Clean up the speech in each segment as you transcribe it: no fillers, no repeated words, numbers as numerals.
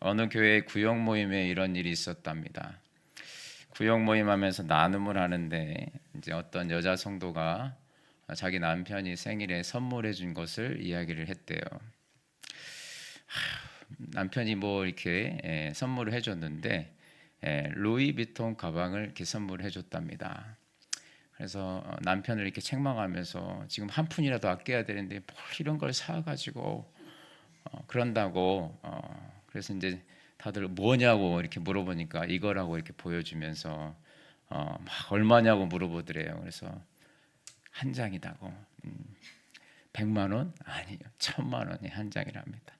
어느 교회 구역 모임에 이런 일이 있었답니다. 구역 모임하면서 나눔을 하는데 이제 어떤 여자 성도가 자기 남편이 생일에 선물해 준 것을 이야기를 했대요. 남편이 뭐 이렇게 선물을 해줬는데 루이비통 가방을 이렇게 선물해 줬답니다. 그래서 남편을 이렇게 책망하면서 지금 한 푼이라도 아껴야 되는데 뭘 이런 걸 사가지고 그런다고. 그래서 이제 다들 뭐냐고 이렇게 물어보니까 이거라고 이렇게 보여주면서 막 얼마냐고 물어보더래요. 그래서 한 장이다고. 100만 원? 아니요, 1000만 원이 한 장이랍니다.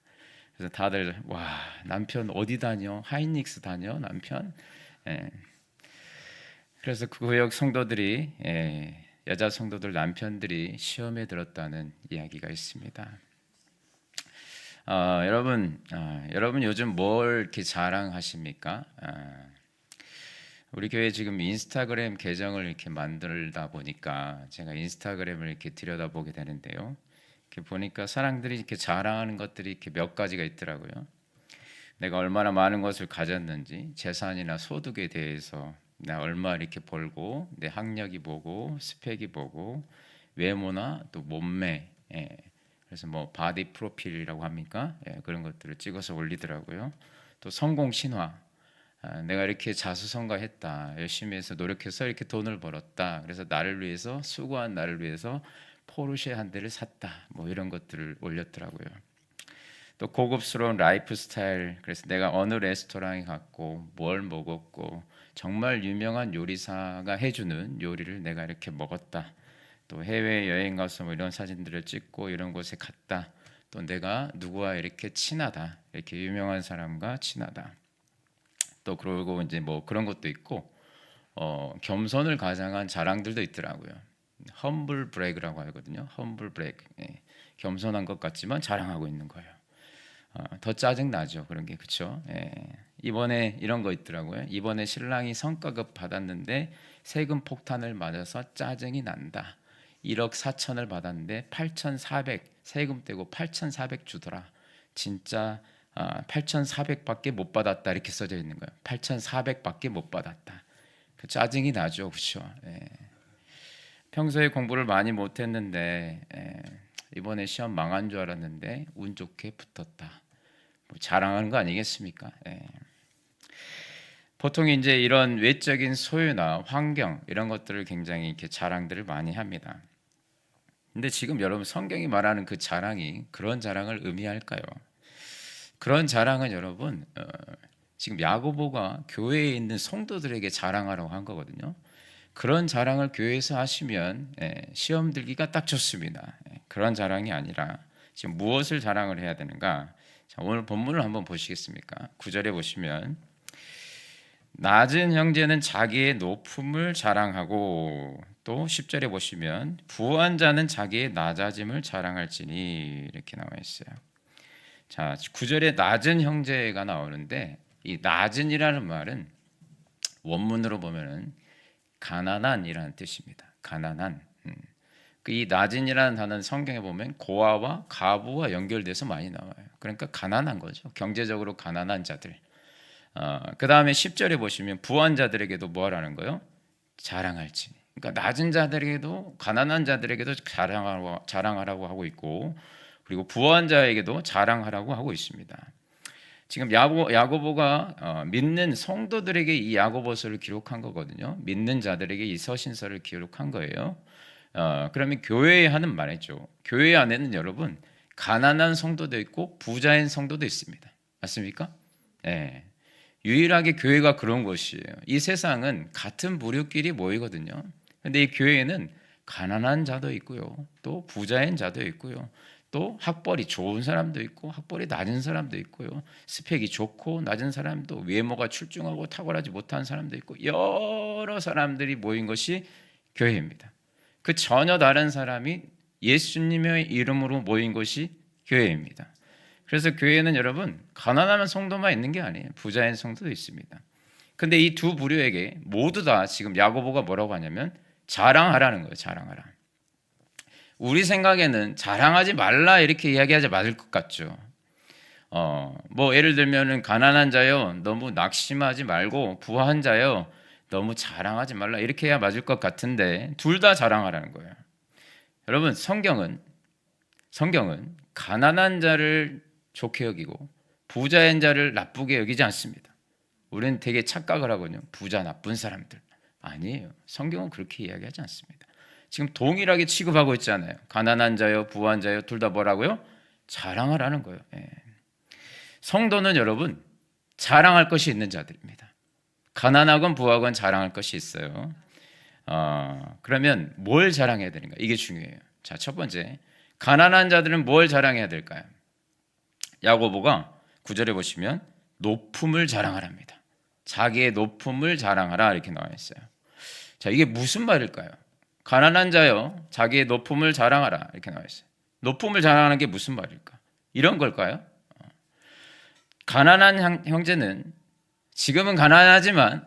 그래서 다들 와, 남편 어디 다녀? 하이닉스 다녀 남편? 예. 그래서 그 구역 성도들이 여자 성도들 남편들이 시험에 들었다는 이야기가 있습니다. 여러분 요즘 뭘 이렇게 자랑하십니까? 우리 교회 지금 인스타그램 계정을 이렇게 만들다 보니까 제가 인스타그램을 이렇게 들여다보게 되는데요. 이렇게 보니까 사람들이 이렇게 자랑하는 것들이 이렇게 몇 가지가 있더라고요. 내가 얼마나 많은 것을 가졌는지, 재산이나 소득에 대해서 내가 얼마 이렇게 벌고, 내 학력이 뭐고, 스펙이 뭐고, 외모나 또 몸매, 그래서 뭐 바디 프로필이라고 합니까? 그런 것들을 찍어서 올리더라고요. 또 성공 신화, 내가 이렇게 자수성가했다, 열심히 해서 노력해서 이렇게 돈을 벌었다, 그래서 나를 위해서 수고한 나를 위해서 포르쉐 한 대를 샀다, 뭐 이런 것들을 올렸더라고요. 또 고급스러운 라이프 스타일, 그래서 내가 어느 레스토랑에 갔고 뭘 먹었고 정말 유명한 요리사가 해주는 요리를 내가 이렇게 먹었다. 또 해외 여행 가서 뭐 이런 사진들을 찍고 이런 곳에 갔다. 또 내가 누구와 이렇게 친하다, 이렇게 유명한 사람과 친하다. 또 그러고 이제 뭐 그런 것도 있고 겸손을 가장한 자랑들도 있더라고요. 험블 브레이크라고 하거든요. 험블 브레이크, 겸손한 것 같지만 자랑하고 있는 거예요. 더 짜증 나죠, 그런 게. 그렇죠? 이번에 이런 거 있더라고요. 이번에 신랑이 성과급 받았는데 세금 폭탄을 맞아서 짜증이 난다. 1억 4천을 받았는데 8,400 세금 떼고 8,400 주더라. 진짜 8,400밖에 못 받았다, 이렇게 써져 있는 거예요. 8,400밖에 못 받았다. 그 짜증이 나죠, 그렇죠? 평소에 공부를 많이 못했는데 이번에 시험 망한 줄 알았는데 운 좋게 붙었다. 뭐 자랑하는 거 아니겠습니까? 보통 이제 이런 외적인 소유나 환경 이런 것들을 굉장히 이렇게 자랑들을 많이 합니다. 근데 지금 여러분 성경이 말하는 그 자랑이 그런 자랑을 의미할까요? 그런 자랑은 여러분 지금 야고보가 교회에 있는 성도들에게 자랑하라고 한 거거든요. 그런 자랑을 교회에서 하시면 시험 들기가 딱 좋습니다. 그런 자랑이 아니라 지금 무엇을 자랑을 해야 되는가? 자, 오늘 본문을 한번 보시겠습니까? 9절에 보시면 낮은 형제는 자기의 높음을 자랑하고, 또 10절에 보시면 부한 자는 자기의 낮아짐을 자랑할지니, 이렇게 나와 있어요. 자, 9절에 낮은 형제가 나오는데 이 낮은이라는 말은 원문으로 보면은 가난한이라는 뜻입니다. 가난한. 이 낮은이라는 단어는 성경에 보면 고아와 가부와 연결돼서 많이 나와요. 그러니까 가난한 거죠. 경제적으로 가난한 자들. 그 다음에 10절에 보시면 부한 자들에게도 뭐 하라는 거예요? 자랑할지. 그러니까 낮은 자들에게도, 가난한 자들에게도 자랑하라고 하고 있고, 그리고 부한 자에게도 자랑하라고 하고 있습니다. 지금 야고보가 믿는 성도들에게 이 야고보서를 기록한 거거든요. 믿는 자들에게 이 서신서를 기록한 거예요. 그러면 교회에 하는 말이죠. 교회 안에는 여러분 가난한 성도도 있고 부자인 성도도 있습니다. 맞습니까? 유일하게 교회가 그런 곳이에요. 이 세상은 같은 부류끼리 모이거든요. 근데 이 교회에는 가난한 자도 있고요, 또 부자인 자도 있고요, 또 학벌이 좋은 사람도 있고 학벌이 낮은 사람도 있고요, 스펙이 좋고 낮은 사람도, 외모가 출중하고 탁월하지 못한 사람도 있고, 여러 사람들이 모인 것이 교회입니다. 그 전혀 다른 사람이 예수님의 이름으로 모인 것이 교회입니다. 그래서 교회는 여러분 가난한 성도만 있는 게 아니에요. 부자인 성도도 있습니다. 근데 이 두 부류에게 모두 다 지금 야고보가 뭐라고 하냐면 자랑하라는 거예요. 자랑하라. 우리 생각에는 자랑하지 말라 이렇게 이야기하지 말을 것 같죠. 뭐 예를 들면은 가난한 자요 너무 낙심하지 말고 부한 자요 너무 자랑하지 말라 이렇게 해야 맞을 것 같은데 둘 다 자랑하라는 거예요. 여러분 성경은 가난한 자를 좋게 여기고 부자인 자를 나쁘게 여기지 않습니다. 우리는 되게 착각을 하거든요. 부자 나쁜 사람들 아니에요. 성경은 그렇게 이야기하지 않습니다. 지금 동일하게 취급하고 있잖아요. 가난한 자요 부한 자요 둘 다 뭐라고요? 자랑하라는 거예요. 성도는 여러분 자랑할 것이 있는 자들입니다. 가난하건 부하건 자랑할 것이 있어요. 그러면 뭘 자랑해야 되는가? 이게 중요해요. 자, 첫 번째, 가난한 자들은 뭘 자랑해야 될까요? 야고보가 9절에 보시면 높음을 자랑하랍니다. 자기의 높음을 자랑하라 이렇게 나와 있어요. 자, 이게 무슨 말일까요? 가난한 자요 자기의 높음을 자랑하라 이렇게 나와 있어요. 높음을 자랑하는 게 무슨 말일까? 이런 걸까요? 가난한 형제는 지금은 가난하지만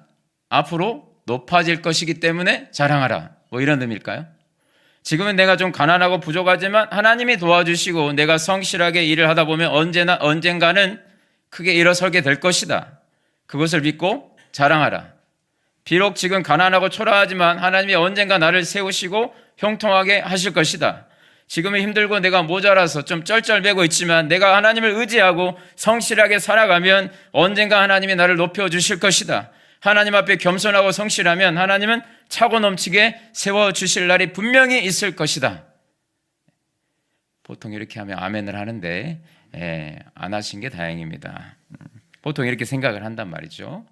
앞으로 높아질 것이기 때문에 자랑하라. 뭐 이런 의미일까요? 지금은 내가 좀 가난하고 부족하지만 하나님이 도와주시고 내가 성실하게 일을 하다 보면 언젠가는 크게 일어서게 될 것이다. 그것을 믿고 자랑하라. 비록 지금 가난하고 초라하지만 하나님이 언젠가 나를 세우시고 형통하게 하실 것이다. 지금은 힘들고 내가 모자라서 좀 쩔쩔매고 있지만 내가 하나님을 의지하고 성실하게 살아가면 언젠가 하나님이 나를 높여주실 것이다. 하나님 앞에 겸손하고 성실하면 하나님은 차고 넘치게 세워주실 날이 분명히 있을 것이다. 보통 이렇게 하면 아멘을 하는데 안 하신 게 다행입니다. 보통 이렇게 생각을 한단 말이죠.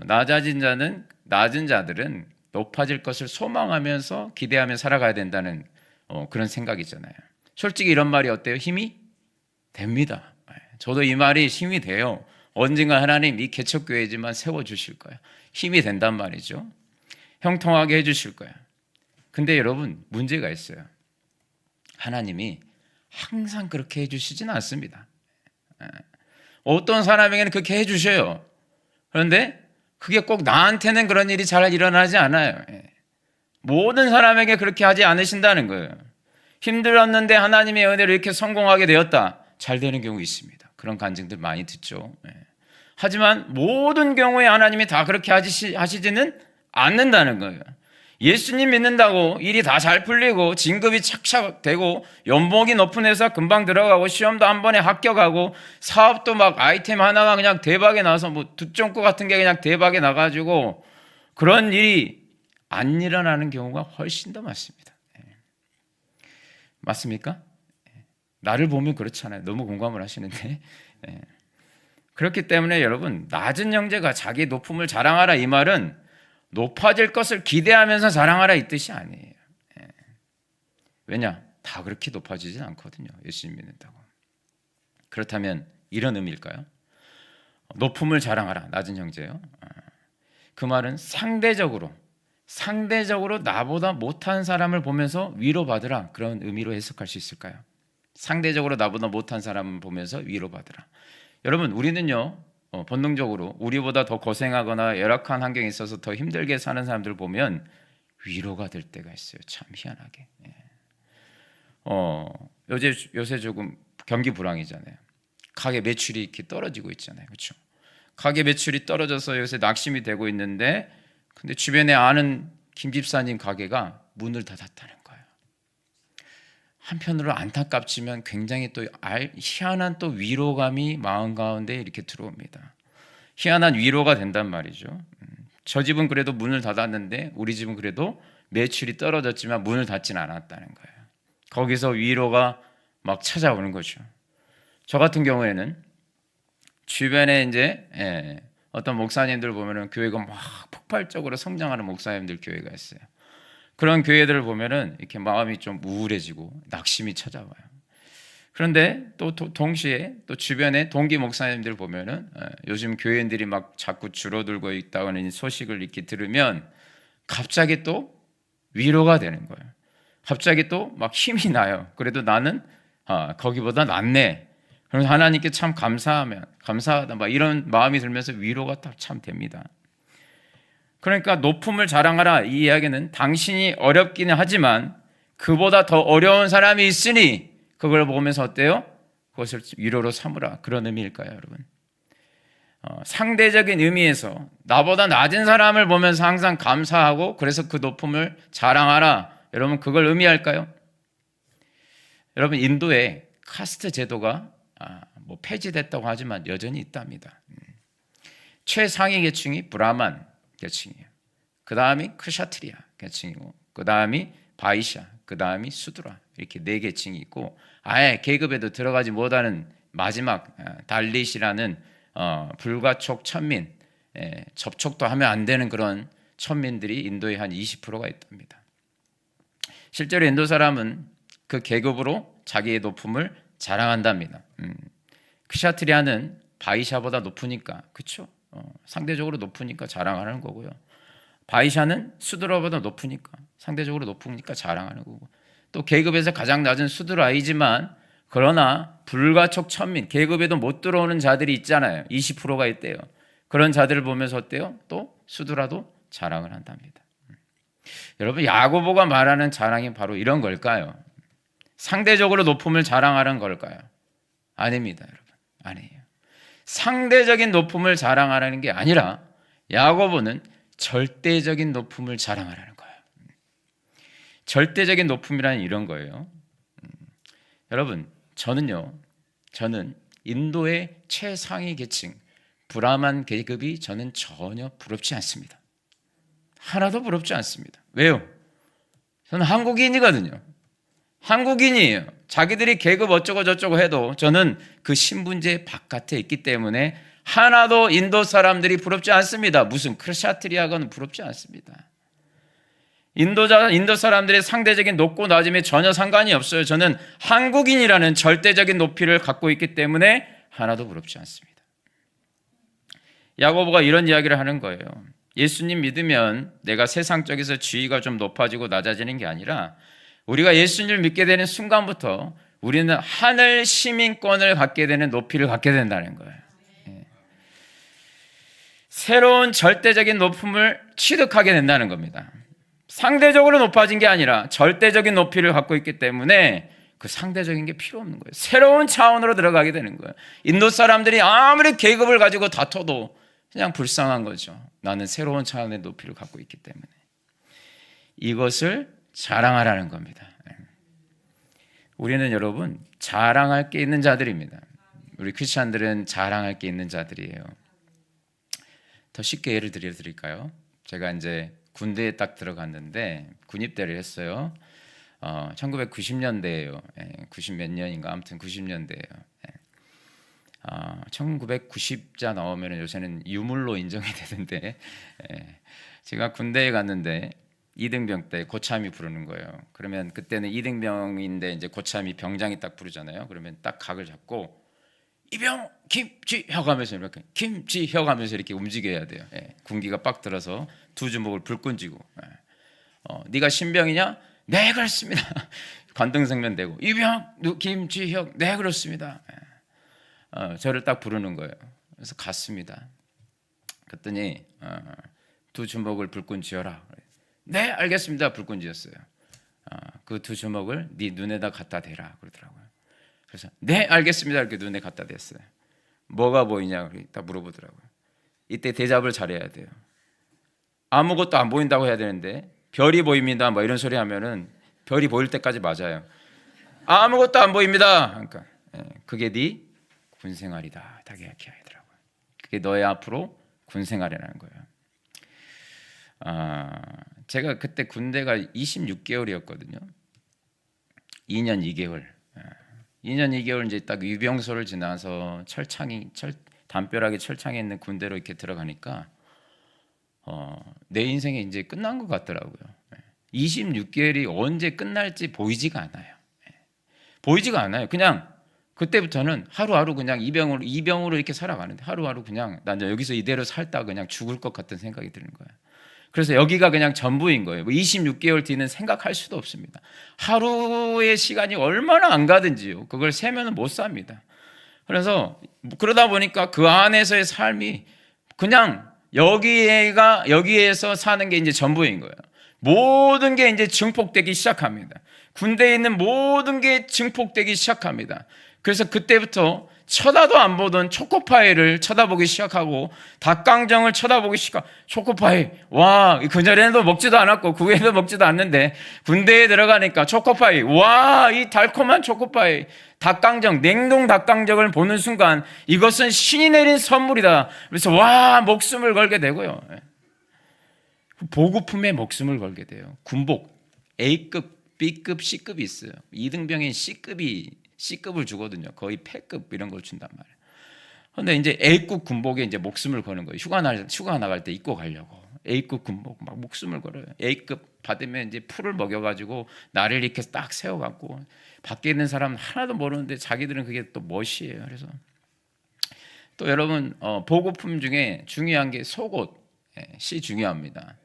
낮은 자들은 높아질 것을 소망하면서 기대하며 살아가야 된다는 그런 생각이잖아요. 솔직히 이런 말이 어때요? 힘이 됩니다. 저도 이 말이 힘이 돼요. 언젠가 하나님 이 개척교회지만 세워주실 거예요. 힘이 된단 말이죠. 형통하게 해주실 거예요. 근데 여러분 문제가 있어요. 하나님이 항상 그렇게 해주시진 않습니다. 어떤 사람에게는 그렇게 해주셔요. 그런데 그게 꼭 나한테는 그런 일이 잘 일어나지 않아요. 모든 사람에게 그렇게 하지 않으신다는 거예요. 힘들었는데 하나님의 은혜로 이렇게 성공하게 되었다. 잘 되는 경우 있습니다. 그런 간증들 많이 듣죠. 하지만 모든 경우에 하나님이 다 그렇게 하시지는 않는다는 거예요. 예수님 믿는다고 일이 다 잘 풀리고 진급이 착착 되고 연봉이 높은 회사 금방 들어가고 시험도 한 번에 합격하고 사업도 막 아이템 하나가 그냥 대박에 나서 뭐 두쫑구 같은 게 그냥 대박에 나가지고 그런 일이 안 일어나는 경우가 훨씬 더 많습니다. 맞습니까? 나를 보면 그렇잖아요. 너무 공감을 하시는데. 그렇기 때문에 여러분 낮은 형제가 자기 높음을 자랑하라 이 말은 높아질 것을 기대하면서 자랑하라 이 뜻이 아니에요. 왜냐? 다 그렇게 높아지진 않거든요. 예수님 믿는다고. 그렇다면 이런 의미일까요? 높음을 자랑하라 낮은 형제요. 그 말은 상대적으로 나보다 못한 사람을 보면서 위로받으라 그런 의미로 해석할 수 있을까요? 상대적으로 나보다 못한 사람을 보면서 위로받으라. 여러분 우리는요 본능적으로 우리보다 더 고생하거나 열악한 환경에 있어서 더 힘들게 사는 사람들 보면 위로가 될 때가 있어요. 참 희한하게. 요새 조금 경기 불황이잖아요. 가게 매출이 이렇게 떨어지고 있잖아요. 그렇죠? 가게 매출이 떨어져서 요새 낙심이 되고 있는데 근데 주변에 아는 김 집사님 가게가 문을 닫았다는 거예요. 한편으로 안타깝지만 굉장히 또 희한한 또 위로감이 마음 가운데 이렇게 들어옵니다. 희한한 위로가 된단 말이죠. 저 집은 그래도 문을 닫았는데 우리 집은 그래도 매출이 떨어졌지만 문을 닫지는 않았다는 거예요. 거기서 위로가 막 찾아오는 거죠. 저 같은 경우에는 주변에 이제 어떤 목사님들 보면은 교회가 막 폭발적으로 성장하는 목사님들 교회가 있어요. 그런 교회들을 보면은 이렇게 마음이 좀 우울해지고 낙심이 찾아와요. 그런데 또 동시에 또 주변에 동기 목사님들 보면은 요즘 교인들이 막 자꾸 줄어들고 있다는 소식을 이렇게 들으면 갑자기 또 위로가 되는 거예요. 갑자기 또 막 힘이 나요. 그래도 나는 거기보다 낫네. 그래서 하나님께 참 감사하다 막 이런 마음이 들면서 위로가 참 됩니다. 그러니까 높음을 자랑하라 이 이야기는 당신이 어렵기는 하지만 그보다 더 어려운 사람이 있으니 그걸 보면서 어때요? 그것을 위로로 삼으라, 그런 의미일까요, 여러분? 상대적인 의미에서 나보다 낮은 사람을 보면서 항상 감사하고 그래서 그 높음을 자랑하라, 여러분, 그걸 의미할까요? 여러분, 인도에 카스트 제도가 폐지됐다고 하지만 여전히 있답니다. 최상위 계층이 브라만 계층이에요. 그 다음이 크샤트리아 계층이고, 그 다음이 바이샤, 그 다음이 수드라, 이렇게 네 계층이 있고, 아예 계급에도 들어가지 못하는 마지막 달릿이라는 불가촉 천민, 접촉도 하면 안 되는 그런 천민들이 인도에 한 20%가 있답니다. 실제로 인도 사람은 그 계급으로 자기의 높음을 자랑한답니다. 크샤트리아는 바이샤보다 높으니까, 그렇죠? 상대적으로 높으니까 자랑하는 거고요. 바이샤는 수드라보다 높으니까, 상대적으로 높으니까 자랑하는 거고, 또 계급에서 가장 낮은 수드라이지만 그러나 불가촉 천민, 계급에도 못 들어오는 자들이 있잖아요. 20%가 있대요. 그런 자들을 보면서 어때요? 또 수드라도 자랑을 한답니다. 여러분, 야고보가 말하는 자랑이 바로 이런 걸까요? 상대적으로 높음을 자랑하는 걸까요? 아닙니다, 여러분. 아니에요. 상대적인 높음을 자랑하라는 게 아니라 야고보는 절대적인 높음을 자랑하라는 거예요. 절대적인 높음이라는 이런 거예요. 여러분, 저는 인도의 최상위 계층 브라만 계급이 저는 전혀 부럽지 않습니다. 하나도 부럽지 않습니다. 왜요? 저는 한국인이거든요. 한국인이에요. 자기들이 계급 어쩌고 저쩌고 해도 저는 그 신분제 바깥에 있기 때문에 하나도 인도 사람들이 부럽지 않습니다. 무슨 크샤트리아가는 부럽지 않습니다. 인도 사람들의 상대적인 높고 낮음에 전혀 상관이 없어요. 저는 한국인이라는 절대적인 높이를 갖고 있기 때문에 하나도 부럽지 않습니다. 야고보가 이런 이야기를 하는 거예요. 예수님 믿으면 내가 세상적에서 지위가 좀 높아지고 낮아지는 게 아니라 우리가 예수님을 믿게 되는 순간부터 우리는 하늘 시민권을 갖게 되는 높이를 갖게 된다는 거예요. 새로운 절대적인 높음을 취득하게 된다는 겁니다. 상대적으로 높아진 게 아니라 절대적인 높이를 갖고 있기 때문에 그 상대적인 게 필요 없는 거예요. 새로운 차원으로 들어가게 되는 거예요. 인도 사람들이 아무리 계급을 가지고 다퉈도 그냥 불쌍한 거죠. 나는 새로운 차원의 높이를 갖고 있기 때문에. 이것을 자랑하라는 겁니다. 우리는 여러분 자랑할 게 있는 자들입니다. 우리 크리스찬들은 자랑할 게 있는 자들이에요. 더 쉽게 예를 드릴까요? 제가 이제 군대에 딱 들어갔는데 군입대를 했어요. 1990년대예요. 90 몇 년인가 아무튼 90년대예요. 1990자 나오면 요새는 유물로 인정이 되는데 제가 군대에 갔는데 이등병 때 고참이 부르는 거예요. 그러면 그때는 이등병인데 이제 고참이 병장이 딱 부르잖아요. 그러면 딱 각을 잡고 이병 김지혁 하면서 이렇게 김지혁 하면서 이렇게 움직여야 돼요. 군기가 빡 들어서 두 주먹을 불끈 쥐고 네가 신병이냐? 네 그렇습니다. 관등성면 대고 이병 김지혁 네 그렇습니다. 저를 딱 부르는 거예요. 그래서 갔습니다. 그랬더니 두 주먹을 불끈 쥐어라. 네 알겠습니다. 불끈 쥐었어요. 그 두 주먹을 네 눈에다 갖다 대라 그러더라고요. 그래서 네 알겠습니다. 이렇게 눈에 갖다 댔어요. 뭐가 보이냐 딱 물어보더라고요. 이때 대답을 잘해야 돼요. 아무것도 안 보인다고 해야 되는데 별이 보입니다. 뭐 이런 소리 하면은 별이 보일 때까지 맞아요. 아무것도 안 보입니다. 그러니까 그게 네 군생활이다. 딱 이렇게 하더라고요. 그게 너의 앞으로 군생활이라는 거예요. 제가 그때 군대가 26개월이었거든요. 2년 2개월. 2년 2개월 이제 딱 유병소를 지나서 담벼락에 철창에 있는 군대로 이렇게 들어가니까 내 인생이 이제 끝난 것 같더라고요. 26개월이 언제 끝날지 보이지가 않아요. 보이지가 않아요. 그냥 그때부터는 하루하루 그냥 이병으로 이렇게 살아가는데 하루하루 그냥 난 여기서 이대로 살다 그냥 죽을 것 같은 생각이 드는 거예요. 그래서 여기가 그냥 전부인 거예요. 26개월 뒤는 생각할 수도 없습니다. 하루의 시간이 얼마나 안 가든지요. 그걸 세면은 못 삽니다. 그래서 그러다 보니까 그 안에서의 삶이 그냥 여기에서 사는 게 이제 전부인 거예요. 모든 게 이제 증폭되기 시작합니다. 군대에 있는 모든 게 증폭되기 시작합니다. 그래서 그때부터 쳐다도 안 보던 초코파이를 쳐다보기 시작하고 닭강정을 쳐다보기 시작. 초코파이, 와, 그전에도 먹지도 않았고 그 후에도 먹지도 않는데 군대에 들어가니까 초코파이, 와, 이 달콤한 초코파이, 닭강정, 냉동 닭강정을 보는 순간 이것은 신이 내린 선물이다. 그래서 와, 목숨을 걸게 되고요. 보급품에 목숨을 걸게 돼요. 군복 A급, B급, C급이 있어요. 2등병인 C급을 주거든요. 거의 패급 이런 걸 준단 말이에요. 근데 이제 A급 군복에 이제 목숨을 거는 거예요. 휴가 나갈 때 입고 가려고. A급 군복 막 목숨을 걸어요. A급 받으면 이제 풀을 먹여가지고 나를 이렇게 딱 세워갖고 밖에 있는 사람은 하나도 모르는데 자기들은 그게 또 멋이에요. 그래서 또 여러분 보급품 중에 중요한 게 속옷. 시 중요합니다.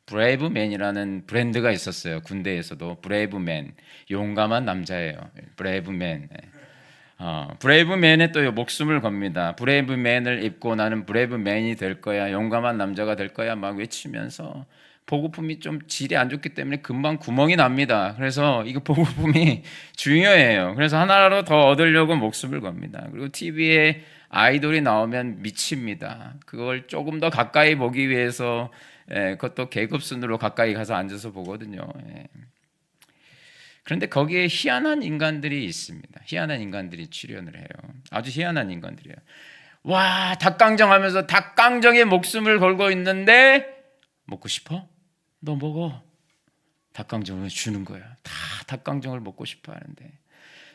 브레이브맨이라는 브랜드가 있었어요. 군대에서도 브레이브맨, 용감한 남자예요. 브레이브맨. 브레이브맨에 또 목숨을 겁니다. 브레이브맨을 입고 나는 브레이브맨이 될 거야, 용감한 남자가 될 거야 막 외치면서 보급품이 좀 질이 안 좋기 때문에 금방 구멍이 납니다. 그래서 이거 보급품이 중요해요. 그래서 하나라도 더 얻으려고 목숨을 겁니다. 그리고 TV에 아이돌이 나오면 미칩니다. 그걸 조금 더 가까이 보기 위해서 그것도 계급순으로 가까이 가서 앉아서 보거든요. 그런데 거기에 희한한 인간들이 있습니다. 희한한 인간들이 출연을 해요. 아주 희한한 인간들이에요. 와, 닭강정 하면서 닭강정에 목숨을 걸고 있는데 먹고 싶어? 너 먹어. 닭강정을 주는 거야. 다 닭강정을 먹고 싶어 하는데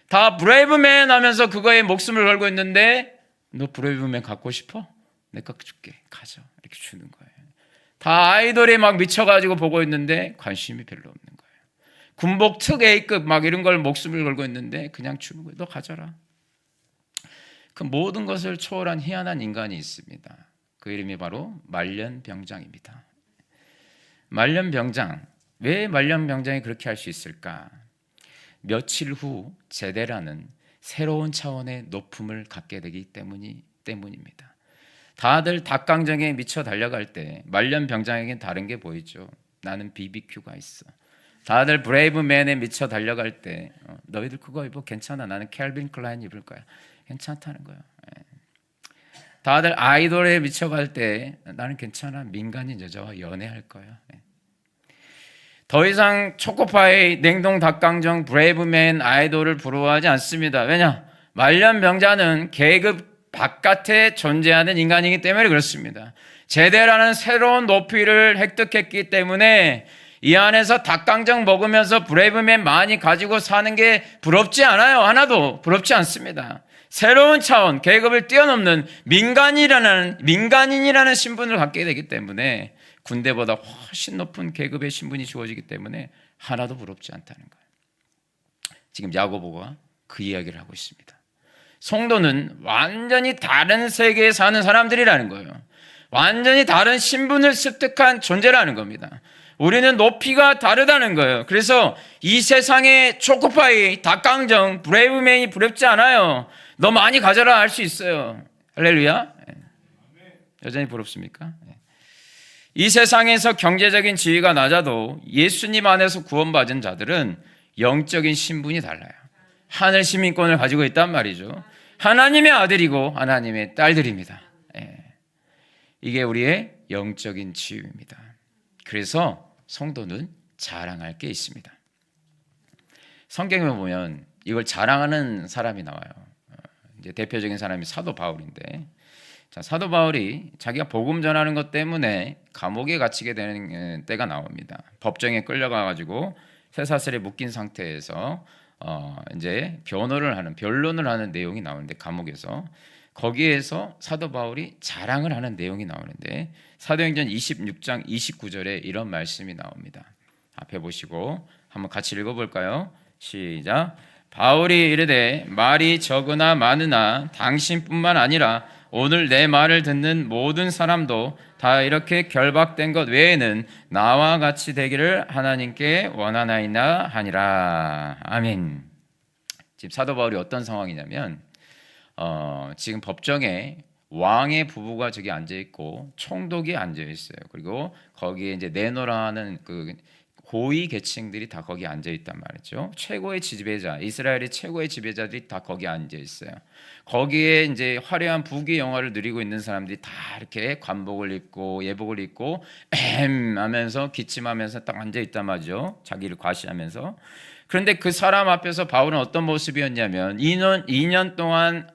다 브레이브맨 하면서 그거에 목숨을 걸고 있는데 너 브레이브맨 갖고 싶어? 내가 줄게. 가져. 이렇게 주는 거예요. 다 아이돌에 막 미쳐가지고 보고 있는데 관심이 별로 없는 거예요. 군복 특 A급 막 이런 걸 목숨을 걸고 있는데 그냥 주는 거예요. 너 가져라. 그 모든 것을 초월한 희한한 인간이 있습니다. 그 이름이 바로 말년병장입니다. 말년병장. 왜 말년병장이 그렇게 할 수 있을까? 며칠 후 제대라는 새로운 차원의 높음을 갖게 되기 때문입니다. 다들 닭강정에 미쳐 달려갈 때 말년병장에겐 다른 게 보이죠. 나는 BBQ가 있어. 다들 브레이브맨에 미쳐 달려갈 때 너희들 그거 입어 괜찮아. 나는 캘빈 클라인 입을 거야. 괜찮다는 거예요. 다들 아이돌에 미쳐갈 때 나는 괜찮아. 민간인 여자와 연애할 거야. 더 이상 초코파이, 냉동 닭강정, 브레이브맨, 아이돌을 부러워하지 않습니다. 왜냐? 말년병자는 계급 바깥에 존재하는 인간이기 때문에 그렇습니다. 제대라는 새로운 높이를 획득했기 때문에 이 안에서 닭강정 먹으면서 브레이브맨 많이 가지고 사는 게 부럽지 않아요. 하나도 부럽지 않습니다. 새로운 차원, 계급을 뛰어넘는 민간인이라는 신분을 갖게 되기 때문에 군대보다 훨씬 높은 계급의 신분이 주어지기 때문에 하나도 부럽지 않다는 거예요. 지금 야고보가 그 이야기를 하고 있습니다. 성도는 완전히 다른 세계에 사는 사람들이라는 거예요. 완전히 다른 신분을 습득한 존재라는 겁니다. 우리는 높이가 다르다는 거예요. 그래서 이 세상의 초코파이, 닭강정, 브레이브맨이 부럽지 않아요. 너 많이 가져라 할 수 있어요. 할렐루야. 여전히 부럽습니까? 이 세상에서 경제적인 지위가 낮아도 예수님 안에서 구원받은 자들은 영적인 신분이 달라요. 하늘 시민권을 가지고 있단 말이죠. 하나님의 아들이고 하나님의 딸들입니다. 이게 우리의 영적인 지위입니다. 그래서 성도는 자랑할 게 있습니다. 성경에 보면 이걸 자랑하는 사람이 나와요. 이제 대표적인 사람이 사도 바울인데, 자, 사도 바울이 자기가 복음 전하는 것 때문에 감옥에 갇히게 되는 때가 나옵니다. 법정에 끌려가 가지고 쇠사슬에 묶인 상태에서 이제 변론을 하는 내용이 나오는데, 감옥에서 거기에서 사도 바울이 자랑을 하는 내용이 나오는데, 사도행전 26장 29절에 이런 말씀이 나옵니다. 앞에 보시고 한번 같이 읽어볼까요? 시작. 바울이 이르되 말이 적으나 많으나 당신뿐만 아니라 오늘 내 말을 듣는 모든 사람도 다 이렇게 결박된 것 외에는 나와 같이 되기를 하나님께 원하나이다 하니라. 아멘. 지금 사도 바울이 어떤 상황이냐면 지금 법정에 왕의 부부가 저기 앉아 있고 총독이 앉아 있어요. 그리고 거기에 이제 내노라는 그 고위 계층들이 다 거기 앉아 있단 말이죠. 최고의 지배자, 이스라엘의 최고의 지배자들이 다 거기 앉아 있어요. 거기에 이제 화려한 부귀 영화를 누리고 있는 사람들이 다 이렇게 관복을 입고 예복을 입고 하면서 기침하면서 딱 앉아 있단 말이죠. 자기를 과시하면서. 그런데 그 사람 앞에서 바울은 어떤 모습이었냐면 2년 동안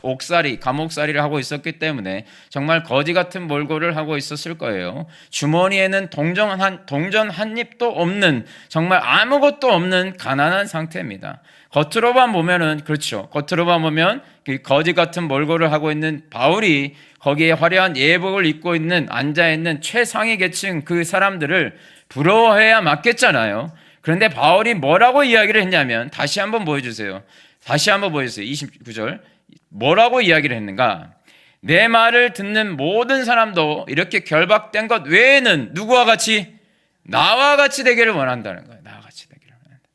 옥살이, 감옥살이를 하고 있었기 때문에 정말 거지 같은 몰골을 하고 있었을 거예요. 주머니에는 동전 한 입도 없는, 정말 아무것도 없는 가난한 상태입니다. 겉으로만 보면은, 그렇죠, 겉으로만 보면 거지 같은 몰골을 하고 있는 바울이 거기에 화려한 예복을 입고 있는, 앉아있는 최상위 계층 그 사람들을 부러워해야 맞겠잖아요. 그런데 바울이 뭐라고 이야기를 했냐면, 다시 한번 보여주세요. 29절. 뭐라고 이야기를 했는가? 내 말을 듣는 모든 사람도 이렇게 결박된 것 외에는 누구와 같이? 나와 같이 되기를 원한다는 거예요. 나와 같이 되기를 원한다.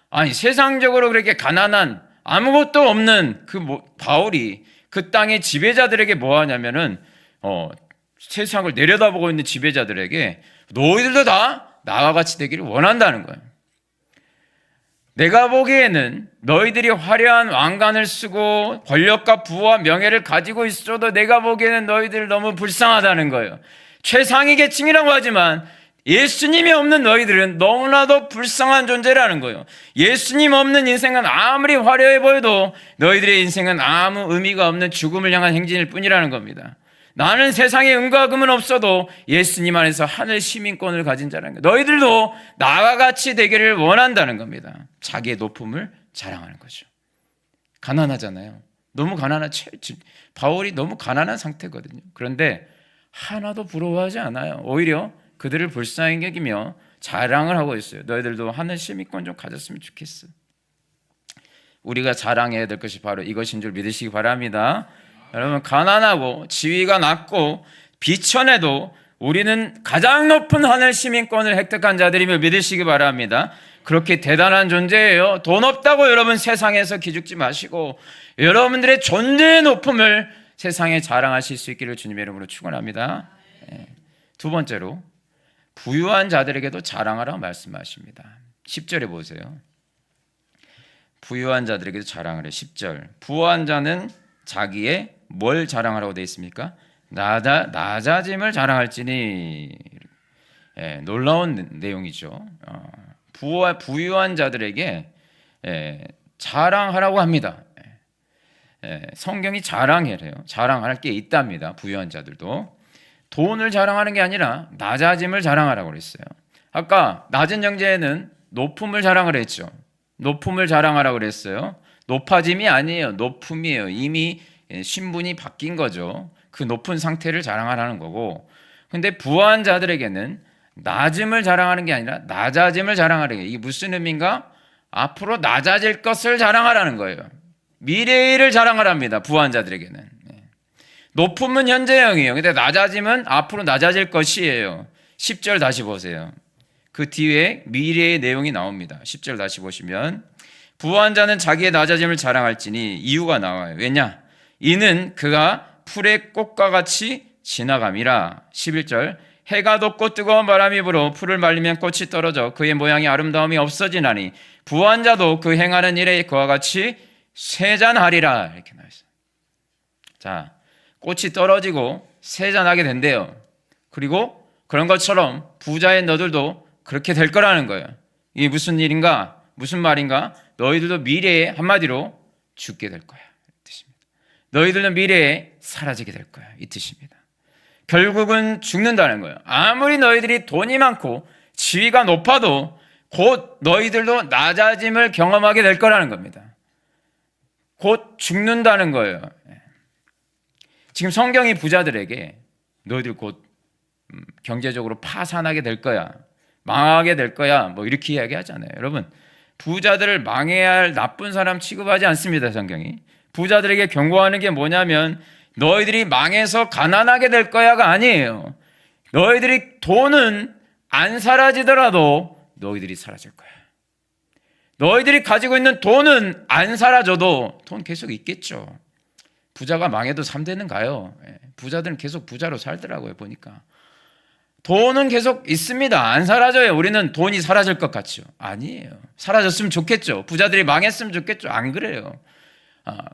아니, 세상적으로 그렇게 가난한 아무것도 없는 그 바울이 그 땅의 지배자들에게 뭐 하냐면은 세상을 내려다보고 있는 지배자들에게 너희들도 다 나와 같이 되기를 원한다는 거예요. 내가 보기에는 너희들이 화려한 왕관을 쓰고 권력과 부와 명예를 가지고 있어도 내가 보기에는 너희들 너무 불쌍하다는 거예요. 최상위 계층이라고 하지만 예수님이 없는 너희들은 너무나도 불쌍한 존재라는 거예요. 예수님 없는 인생은 아무리 화려해 보여도 너희들의 인생은 아무 의미가 없는 죽음을 향한 행진일 뿐이라는 겁니다. 나는 세상에 은과 금은 없어도 예수님 안에서 하늘 시민권을 가진 자라는 거예요. 너희들도 나와 같이 되기를 원한다는 겁니다. 자기의 높음을 자랑하는 거죠. 가난하잖아요. 너무 바울이 너무 가난한 상태거든요. 그런데 하나도 부러워하지 않아요. 오히려 그들을 불쌍히 여기며 자랑을 하고 있어요. 너희들도 하늘 시민권 좀 가졌으면 좋겠어. 우리가 자랑해야 될 것이 바로 이것인 줄 믿으시기 바랍니다. 여러분, 가난하고 지위가 낮고 비천해도 우리는 가장 높은 하늘 시민권을 획득한 자들임을 믿으시기 바랍니다. 그렇게 대단한 존재예요. 돈 없다고 여러분 세상에서 기죽지 마시고 여러분들의 존재의 높음을 세상에 자랑하실 수 있기를 주님의 이름으로 축원합니다. 두 번째로 부유한 자들에게도 자랑하라고 말씀하십니다. 10절에 보세요. 부유한 자들에게도 자랑을 해. 10절. 부유한 자는 자기의 뭘 자랑하라고 되어 있습니까? 낮아짐을 자랑할지니. 놀라운 내용이죠. 부유한 자들에게 자랑하라고 합니다. 성경이 자랑해래요. 자랑할 게 있답니다. 부유한 자들도. 돈을 자랑하는 게 아니라 낮아짐을 자랑하라고 그랬어요. 아까 낮은 형제에는 높음을 자랑을 했죠. 높음을 자랑하라고 그랬어요. 높아짐이 아니에요. 높음이에요. 이미 신분이 바뀐 거죠. 그 높은 상태를 자랑하라는 거고. 근데 부유한 자들에게는 낮음을 자랑하는 게 아니라 낮아짐을 자랑하는 게, 이게 무슨 의미인가? 앞으로 낮아질 것을 자랑하라는 거예요. 미래의 일을 자랑하랍니다. 부유한 자들에게는. 높음은 현재형이에요. 근데 낮아짐은 앞으로 낮아질 것이에요. 10절 다시 보세요. 그 뒤에 미래의 내용이 나옵니다. 10절 다시 보시면 부유한 자는 자기의 낮아짐을 자랑할지니, 이유가 나와요. 왜냐? 이는 그가 풀의 꽃과 같이 지나감이라. 11절 해가 돋고 뜨거운 바람이 불어 풀을 말리면 꽃이 떨어져 그의 모양이 아름다움이 없어지나니 부유한 자도 그 행하는 일에 그와 같이 쇠잔하리라. 이렇게 나와있어요. 자, 꽃이 떨어지고 쇠잔하게 된대요. 그리고 그런 것처럼 부자의 너들도 그렇게 될 거라는 거예요. 이게 무슨 일인가? 무슨 말인가? 너희들도 미래에 한마디로 죽게 될 거야, 이 뜻입니다. 너희들도 미래에 사라지게 될 거야, 이 뜻입니다. 결국은 죽는다는 거예요. 아무리 너희들이 돈이 많고 지위가 높아도 곧 너희들도 낮아짐을 경험하게 될 거라는 겁니다. 곧 죽는다는 거예요. 지금 성경이 부자들에게 너희들 곧 경제적으로 파산하게 될 거야, 망하게 될 거야, 뭐 이렇게 이야기하잖아요. 여러분, 부자들을 망해야 할 나쁜 사람 취급하지 않습니다. 성경이 부자들에게 경고하는 게 뭐냐면 너희들이 망해서 가난하게 될 거야가 아니에요. 너희들이 돈은 안 사라지더라도 너희들이 사라질 거야. 너희들이 가지고 있는 돈은 안 사라져도 돈 계속 있겠죠. 부자가 망해도 3대는 가요. 부자들은 계속 부자로 살더라고요, 보니까. 돈은 계속 있습니다. 안 사라져요. 우리는 돈이 사라질 것 같죠? 아니에요. 사라졌으면 좋겠죠. 부자들이 망했으면 좋겠죠? 안 그래요.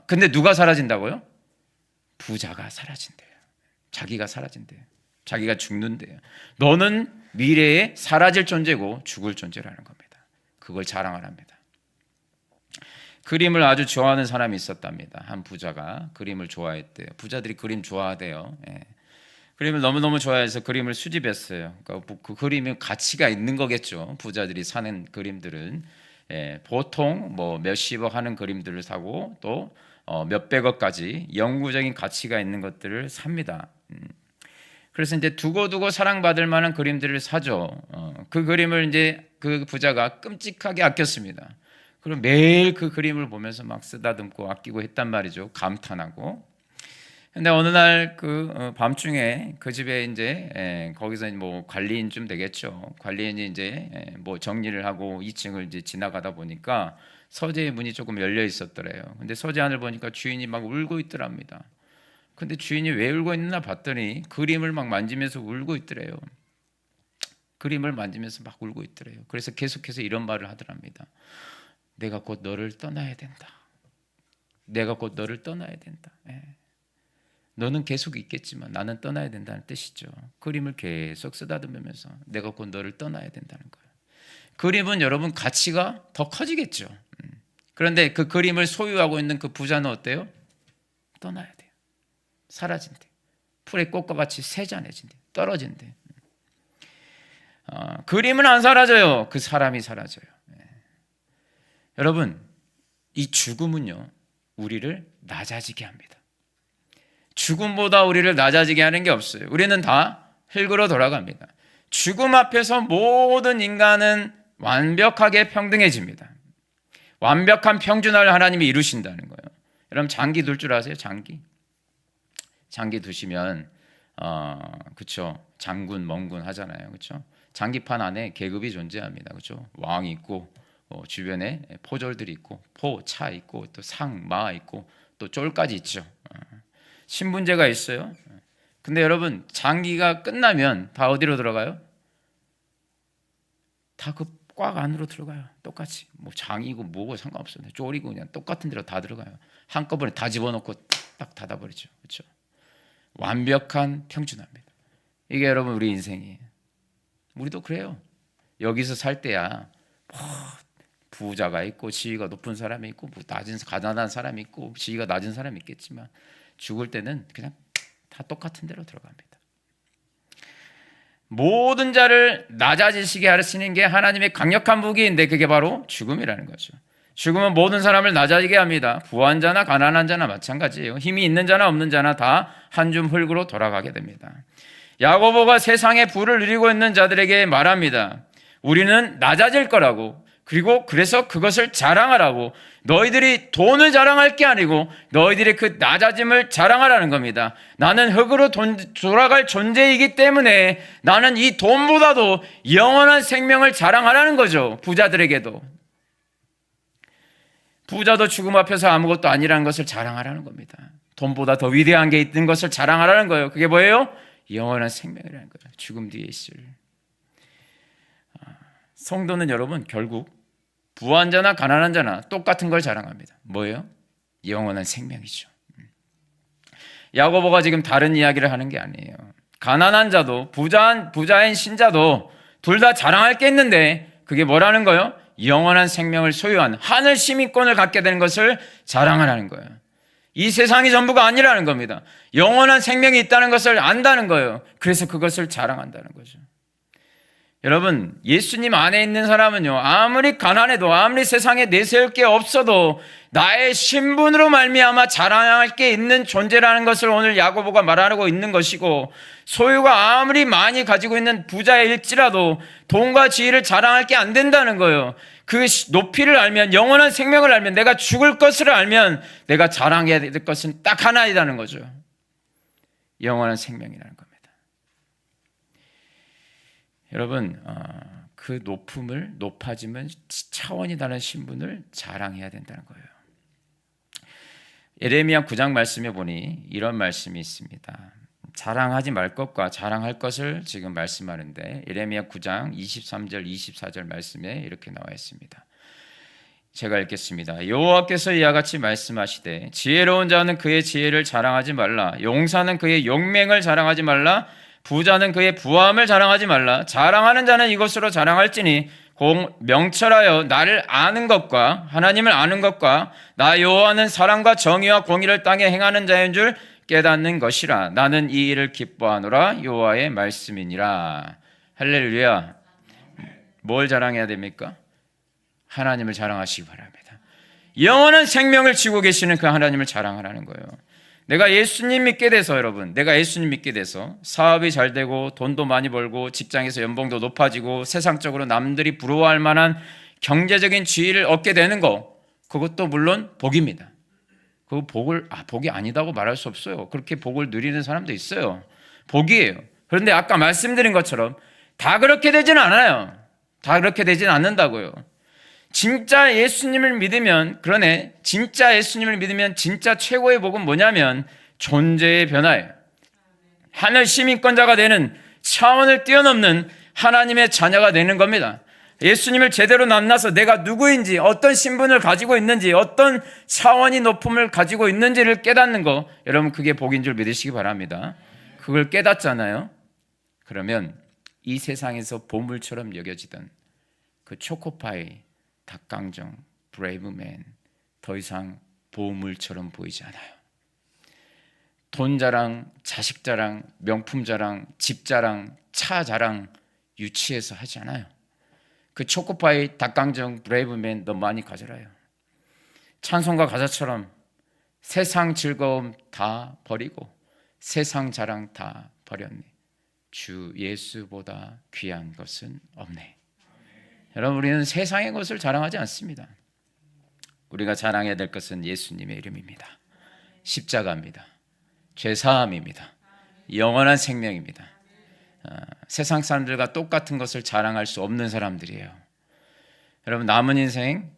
근데 누가 사라진다고요? 부자가 사라진대요. 자기가 사라진대요. 자기가 죽는데요. 너는 미래에 사라질 존재고 죽을 존재라는 겁니다. 그걸 자랑하랍니다. 그림을 아주 좋아하는 사람이 있었답니다. 한 부자가 그림을 좋아했대요. 부자들이 그림 좋아하대요. 예. 그림을 너무너무 좋아해서 그림을 수집했어요. 그러니까 그 그림이 가치가 있는 거겠죠. 부자들이 사는 그림들은 보통 뭐 몇십억 하는 그림들을 사고 또 몇백억까지 영구적인 가치가 있는 것들을 삽니다. 그래서 이제 두고두고 사랑받을 만한 그림들을 사죠. 그 그림을 이제 그 부자가 끔찍하게 아꼈습니다. 그리고 매일 그 그림을 보면서 막 쓰다듬고 아끼고 했단 말이죠. 감탄하고. 근데 어느 날 그 밤중에 그 집에 이제 거기서 뭐 관리인 좀 되겠죠. 관리인이 이제 뭐 정리를 하고 2층을 이제 지나가다 보니까 서재의 문이 조금 열려 있었더래요. 근데 서재 안을 보니까 주인이 막 울고 있더랍니다. 근데 주인이 왜 울고 있나 봤더니 그림을 막 만지면서 울고 있더래요. 그림을 만지면서 막 울고 있더래요. 그래서 계속해서 이런 말을 하더랍니다. 내가 곧 너를 떠나야 된다. 내가 곧 너를 떠나야 된다. 너는 계속 있겠지만 나는 떠나야 된다는 뜻이죠. 그림을 계속 쓰다듬으면서 내가 곧 너를 떠나야 된다는 거예요. 그림은 여러분 가치가 더 커지겠죠. 그런데 그 그림을 소유하고 있는 그 부자는 어때요? 떠나야 돼요. 사라진대. 풀의 꽃과 같이 세잔해진대. 떨어진대. 그림은 안 사라져요. 그 사람이 사라져요. 여러분, 이 죽음은요, 우리를 낮아지게 합니다. 죽음보다 우리를 낮아지게 하는 게 없어요. 우리는 다 흙으로 돌아갑니다. 죽음 앞에서 모든 인간은 완벽하게 평등해집니다. 완벽한 평준화를 하나님이 이루신다는 거예요. 여러분 장기 둘 줄 아세요? 장기 두시면 그렇죠. 장군, 멍군 하잖아요. 그렇죠? 장기판 안에 계급이 존재합니다. 그렇죠? 왕이 있고 주변에 포졸들이 있고 포, 차 있고 또 상, 마 있고 또 쫄까지 있죠. 신분제가 있어요. 근데 여러분 장기가 끝나면 다 어디로 들어가요? 다 그 꽉 안으로 들어가요. 똑같이 뭐 장이고 뭐고 상관없어요. 쫄이고 그냥 똑같은 데로 다 들어가요. 한꺼번에 다 집어넣고 딱 닫아버리죠. 그렇죠? 완벽한 평준화입니다. 이게 여러분 우리 인생이에요. 우리도 그래요. 여기서 살 때야 뭐 부자가 있고 지위가 높은 사람이 있고 뭐 낮은 가난한 사람이 있고 지위가 낮은 사람이 있겠지만 죽을 때는 그냥 다 똑같은 데로 들어갑니다. 모든 자를 낮아지시게 하시는 게 하나님의 강력한 무기인데 그게 바로 죽음이라는 거죠. 죽음은 모든 사람을 낮아지게 합니다. 부한 자나 가난한 자나 마찬가지예요. 힘이 있는 자나 없는 자나 다 한 줌 흙으로 돌아가게 됩니다. 야고보가 세상의 부를 누리고 있는 자들에게 말합니다. 우리는 낮아질 거라고, 그리고 그래서 그것을 자랑하라고. 너희들이 돈을 자랑할 게 아니고 너희들이 그 낮아짐을 자랑하라는 겁니다. 나는 흙으로 돌아갈 존재이기 때문에 나는 이 돈보다도 영원한 생명을 자랑하라는 거죠. 부자들에게도. 부자도 죽음 앞에서 아무것도 아니라는 것을 자랑하라는 겁니다. 돈보다 더 위대한 게 있는 것을 자랑하라는 거예요. 그게 뭐예요? 영원한 생명이라는 거예요. 죽음 뒤에 있을. 성도는 여러분 결국 부한 자나 가난한 자나 똑같은 걸 자랑합니다. 뭐예요? 영원한 생명이죠. 야고보가 지금 다른 이야기를 하는 게 아니에요. 가난한 자도 부자인 신자도 둘 다 자랑할 게 있는데 그게 뭐라는 거예요? 영원한 생명을 소유한 하늘 시민권을 갖게 되는 것을 자랑하라는 거예요. 이 세상이 전부가 아니라는 겁니다. 영원한 생명이 있다는 것을 안다는 거예요. 그래서 그것을 자랑한다는 거죠. 여러분, 예수님 안에 있는 사람은요, 아무리 가난해도 아무리 세상에 내세울 게 없어도 나의 신분으로 말미암아 자랑할 게 있는 존재라는 것을 오늘 야고보가 말하고 있는 것이고, 소유가 아무리 많이 가지고 있는 부자일지라도 돈과 지위를 자랑할 게 안 된다는 거예요. 그 높이를 알면, 영원한 생명을 알면, 내가 죽을 것을 알면 내가 자랑해야 될 것은 딱 하나이라는 거죠. 영원한 생명이라는 겁니다. 여러분, 그 높아짐은 차원이 다른 신분을 자랑해야 된다는 거예요. 예레미야 9장 말씀에 보니 이런 말씀이 있습니다. 자랑하지 말 것과 자랑할 것을 지금 말씀하는데 예레미야 9장 23절 24절 말씀에 이렇게 나와 있습니다. 제가 읽겠습니다. 여호와께서 이와 같이 말씀하시되 지혜로운 자는 그의 지혜를 자랑하지 말라. 용사는 그의 용맹을 자랑하지 말라. 부자는 그의 부함을 자랑하지 말라. 자랑하는 자는 이것으로 자랑할지니 명철하여 나를 아는 것과 하나님을 아는 것과 나 여호와는 사랑과 정의와 공의를 땅에 행하는 자인 줄 깨닫는 것이라. 나는 이 일을 기뻐하노라. 여호와의 말씀이니라. 할렐루야. 뭘 자랑해야 됩니까? 하나님을 자랑하시기 바랍니다. 영원한 생명을 지고 계시는 그 하나님을 자랑하라는 거예요. 내가 예수님 믿게 돼서 여러분, 내가 예수님 믿게 돼서 사업이 잘 되고 돈도 많이 벌고 직장에서 연봉도 높아지고 세상적으로 남들이 부러워할 만한 경제적인 지위를 얻게 되는 거, 그것도 물론 복입니다. 그 복이 아니다고 말할 수 없어요. 그렇게 복을 누리는 사람도 있어요. 복이에요. 그런데 아까 말씀드린 것처럼 다 그렇게 되지는 않아요. 다 그렇게 되지는 않는다고요. 진짜 예수님을 믿으면, 그러네, 진짜 예수님을 믿으면 진짜 최고의 복은 뭐냐면 존재의 변화예요. 하늘 시민권자가 되는, 차원을 뛰어넘는 하나님의 자녀가 되는 겁니다. 예수님을 제대로 만나서 내가 누구인지, 어떤 신분을 가지고 있는지, 어떤 차원이 높음을 가지고 있는지를 깨닫는 거, 여러분 그게 복인 줄 믿으시기 바랍니다. 그걸 깨닫잖아요. 그러면 이 세상에서 보물처럼 여겨지던 그 초코파이, 닭강정, 브레이브맨, 더 이상 보물처럼 보이지 않아요. 돈 자랑, 자식 자랑, 명품 자랑, 집 자랑, 차 자랑 유치해서 하지 않아요. 그 초코파이, 닭강정, 브레이브맨 너 많이 가져라요. 찬송가 가사처럼 세상 즐거움 다 버리고 세상 자랑 다 버렸네. 주 예수보다 귀한 것은 없네. 여러분, 우리는 세상의 것을 자랑하지 않습니다. 우리가 자랑해야 될 것은 예수님의 이름입니다. 십자가입니다. 죄사함입니다. 영원한 생명입니다. 세상 사람들과 똑같은 것을 자랑할 수 없는 사람들이에요. 여러분, 남은 인생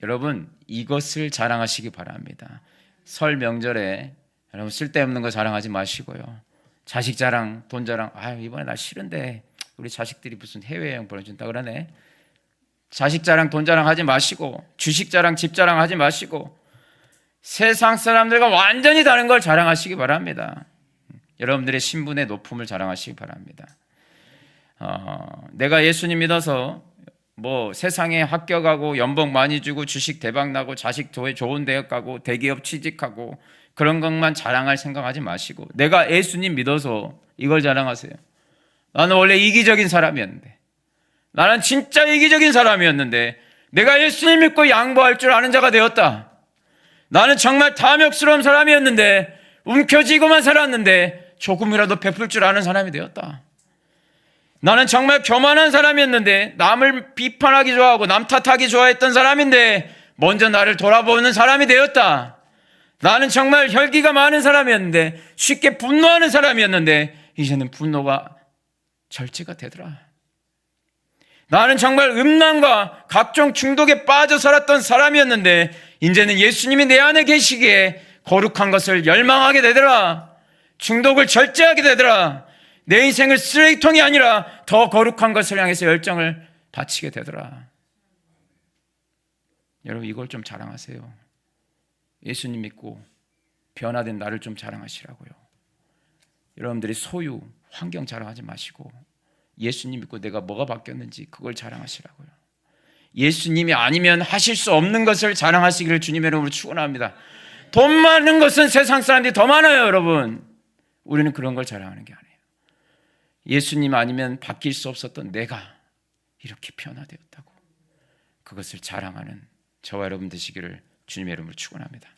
여러분 이것을 자랑하시기 바랍니다. 설 명절에 여러분 쓸데없는 거 자랑하지 마시고요. 자식 자랑, 돈 자랑, 이번에 나 싫은데 우리 자식들이 무슨 해외여행 보내준다 그러네. 자식 자랑, 돈 자랑 하지 마시고, 주식 자랑, 집 자랑 하지 마시고, 세상 사람들과 완전히 다른 걸 자랑하시기 바랍니다. 여러분들의 신분의 높음을 자랑하시기 바랍니다. 내가 예수님 믿어서 세상에 합격하고 연봉 많이 주고 주식 대박 나고 자식 좋은 대학 가고 대기업 취직하고 그런 것만 자랑할 생각하지 마시고, 내가 예수님 믿어서 이걸 자랑하세요. 나는 원래 이기적인 사람이었는데, 나는 진짜 이기적인 사람이었는데 내가 예수님 믿고 양보할 줄 아는 자가 되었다. 나는 정말 탐욕스러운 사람이었는데 움켜쥐고만 살았는데 조금이라도 베풀 줄 아는 사람이 되었다. 나는 정말 교만한 사람이었는데 남을 비판하기 좋아하고 남 탓하기 좋아했던 사람인데 먼저 나를 돌아보는 사람이 되었다. 나는 정말 혈기가 많은 사람이었는데 쉽게 분노하는 사람이었는데 이제는 분노가 절제가 되더라. 나는 정말 음란과 각종 중독에 빠져 살았던 사람이었는데 이제는 예수님이 내 안에 계시기에 거룩한 것을 열망하게 되더라. 중독을 절제하게 되더라. 내 인생을 쓰레기통이 아니라 더 거룩한 것을 향해서 열정을 바치게 되더라. 여러분, 이걸 좀 자랑하세요. 예수님 믿고 변화된 나를 좀 자랑하시라고요. 여러분들이 소유, 환경 자랑하지 마시고 예수님 믿고 내가 뭐가 바뀌었는지 그걸 자랑하시라고요. 예수님이 아니면 하실 수 없는 것을 자랑하시기를 주님의 이름으로 축원합니다. 돈 많은 것은 세상 사람들이 더 많아요, 여러분. 우리는 그런 걸 자랑하는 게 아니에요. 예수님 아니면 바뀔 수 없었던 내가 이렇게 변화되었다고, 그것을 자랑하는 저와 여러분 되시기를 주님의 이름으로 축원합니다.